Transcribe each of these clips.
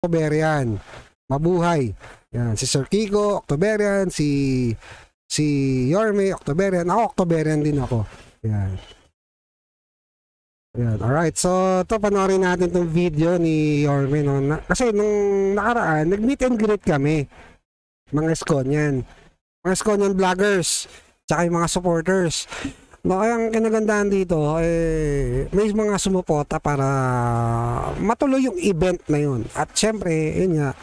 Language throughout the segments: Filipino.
Octoberian. Mabuhay. Yan, si Sir Kiko, Octoberian, si Yorme, Octoberian. Ako, Octoberian din ako. Yan. Yan, alright. So, ito, panoorin natin itong video ni Yorme. No? Kasi nung nakaraan, nag-meet and greet kami. Mga Eskonian. Mga Eskonian vloggers. Tsaka yung mga supporters. No, ang kinagandaan dito, may mga sumuporta para matuloy yung event na yun. At syempre, yun nga,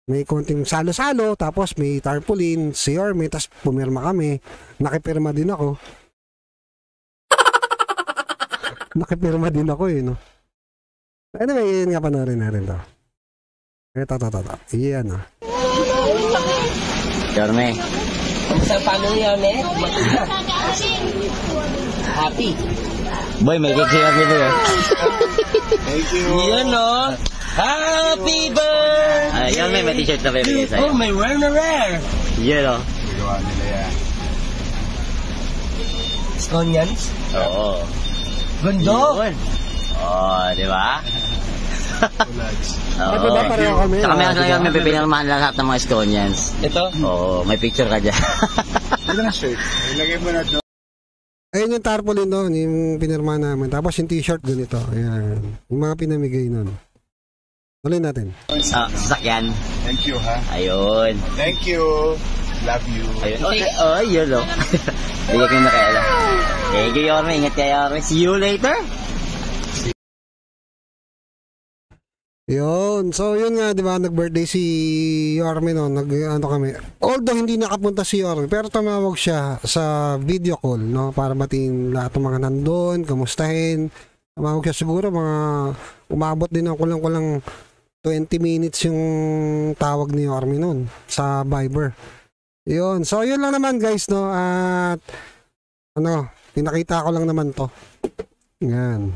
may konting salo-salo, tapos may tarpaulin, si Yorme, tapos pumirma kami. Nakipirma din ako. Nakipirma din ako no. Anyway, yun nga, panoorin natin to. Ito. Iyan Yorme. Sa paano Yorme? Happy. Boy, may cake si Yorme boy. Thank you. Yan o. Happy birthday! Yorme, may t-shirt na bibigay sa'yo. Oh, may rare. Yan o. Gawa nila yan. Eskonians? Oo. Ganda. Yun. Oh, di ba? At diba pareho kami? Saka meron lang yun, may pipinirmahan lang lahat ng mga Estonians. Ito? Oo, may picture ka dyan. Ito na shirt. Ilagay mo na ito. Ayun yung tarpaulin doon, yung pinirma namin. Tapos yung t-shirt ganito. Ayan. Yung mga pinamigay nun. Tuloy natin. Sasakyan. Thank you, ha? Ayun. Thank you. Love you. Ayun. Okay. Oh, yun o. Bigay ko na kayo. Thank you, Yorme. Ingat kayo, Yorme. See you later. Yun. So, yun nga, di ba, nag-birthday si Yorme, no? Ano kami. Although, hindi nakapunta si Yorme, pero tumawag siya sa video call, no? Para batiin lahat ng mga nandun, kamustahin. Tumawag siya siguro, umabot din ng kulang-kulang 20 minutes yung tawag ni Yorme nun sa Viber. Yun. So, yun lang naman, guys, no? At, pinakita ko lang naman to. Yan.